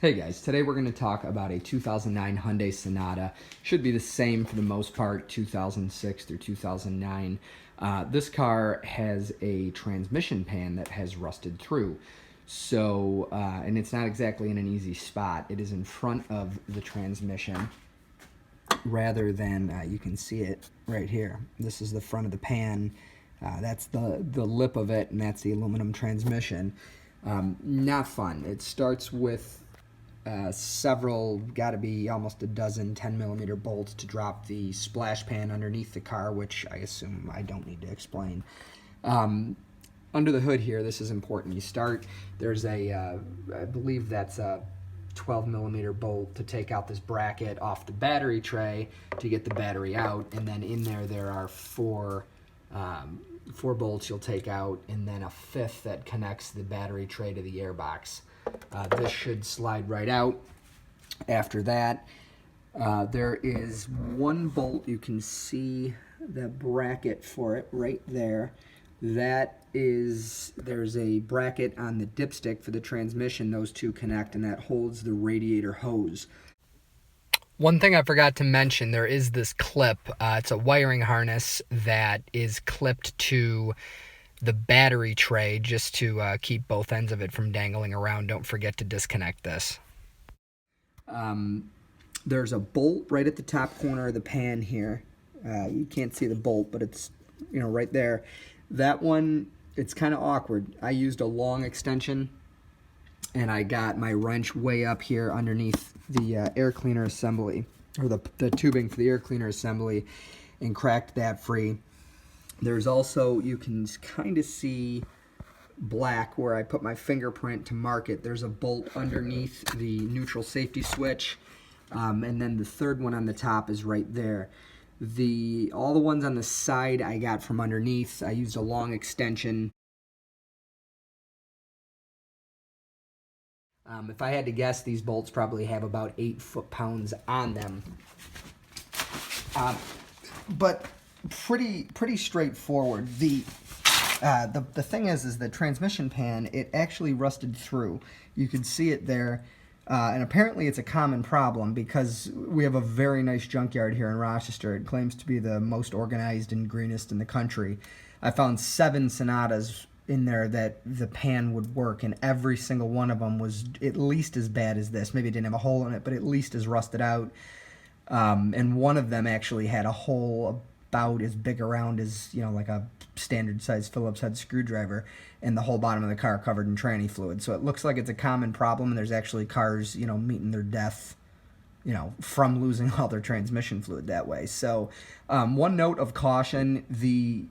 Hey guys, today we're going to talk about a 2009 Hyundai Sonata. Should be the same for the most part, 2006 through 2009. This car has a transmission pan that has rusted through. So, and it's not exactly in an easy spot. It is in front of the transmission rather than, you can see it right here. This is the front of the pan. That's the lip of it, and that's the aluminum transmission. Not fun. It starts with several, got to be almost a dozen 10mm bolts to drop the splash pan underneath the car, which I assume I don't need to explain. Under the hood here, this is important. You start, there's a, I believe that's a 12mm bolt to take out this bracket off the battery tray to get the battery out, and then in there are four bolts you'll take out, and then a fifth that connects the battery tray to the airbox. This should slide right out. After that, there is one bolt. You can see the bracket for it right there. There's a bracket on the dipstick for the transmission. Those two connect, and that holds the radiator hose. One thing I forgot to mention, there is this clip. It's a wiring harness that is clipped to the battery tray just to keep both ends of it from dangling around. Don't forget to disconnect this. There's a bolt right at the top corner of the pan here. You can't see the bolt, but it's right there. That one, it's kind of awkward. I used a long extension, and I got my wrench way up here underneath the air cleaner assembly, or the tubing for the air cleaner assembly, and cracked that free. There's also, you can kind of see black where I put my fingerprint to mark it. There's a bolt underneath the neutral safety switch, and then the third one on the top is right there. All the ones on the side I got from underneath. I used a long extension. If I had to guess, these bolts probably have about 8 foot-pounds on them. But pretty straightforward. The thing is the transmission pan, it actually rusted through. You can see it there, and apparently it's a common problem because we have a very nice junkyard here in Rochester. It claims to be the most organized and greenest in the country. I found 7 Sonatas in there that the pan would work, and every single one of them was at least as bad as this. Maybe it didn't have a hole in it, but at least as rusted out. And one of them actually had a hole about as big around as, like a standard size Phillips head screwdriver, and the whole bottom of the car covered in tranny fluid. So it looks like it's a common problem, and there's actually cars, meeting their death, from losing all their transmission fluid that way. So one note of caution, the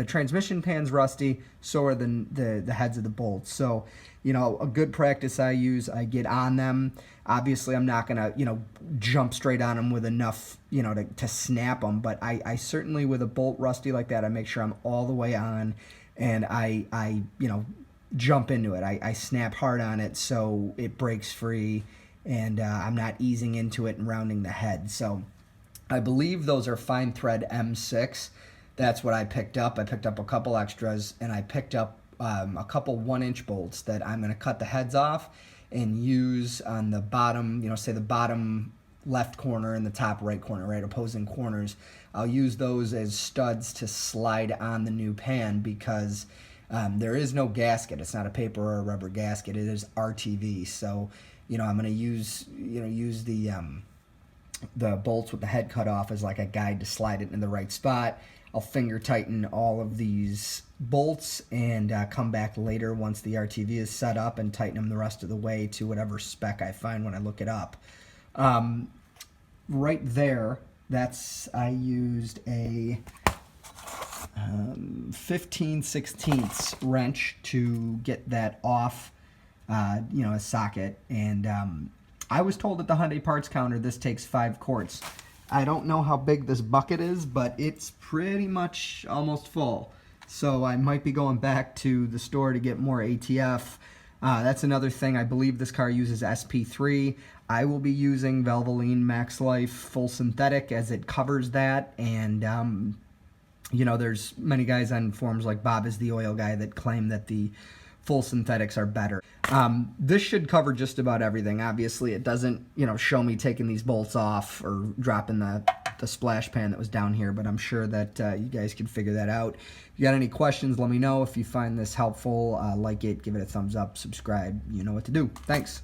transmission pan's rusty, so are the heads of the bolts. So, a good practice I get on them. Obviously, I'm not going to, jump straight on them with enough, to snap them. But I certainly, with a bolt rusty like that, I make sure I'm all the way on, and I jump into it. I snap hard on it so it breaks free, and I'm not easing into it and rounding the head. So I believe those are fine thread M6. That's what I picked up. I picked up a couple extras, and I picked up a couple 1-inch bolts that I'm going to cut the heads off and use on the bottom, say the bottom left corner and the top right corner, right, opposing corners. I'll use those as studs to slide on the new pan because there is no gasket. It's not a paper or a rubber gasket. It is RTV. So, I'm going to use the bolts with the head cut off as like a guide to slide it in the right spot. I'll finger tighten all of these bolts and come back later once the RTV is set up and tighten them the rest of the way to whatever spec I find when I look it up. Right there, I used a 15/16 wrench to get that off, a socket. And I was told at the Hyundai parts counter this takes 5 quarts. I don't know how big this bucket is, but it's pretty much almost full. So I might be going back to the store to get more ATF. That's another thing. I believe this car uses SP3. I will be using Valvoline Max Life Full Synthetic as it covers that. And, there's many guys on forums like Bob is the Oil Guy that claim that the full synthetics are better. This should cover just about everything. Obviously, it doesn't, show me taking these bolts off or dropping the splash pan that was down here, but I'm sure that you guys can figure that out. If you got any questions, let me know. If you find this helpful, like it, give it a thumbs up, subscribe. You know what to do. Thanks.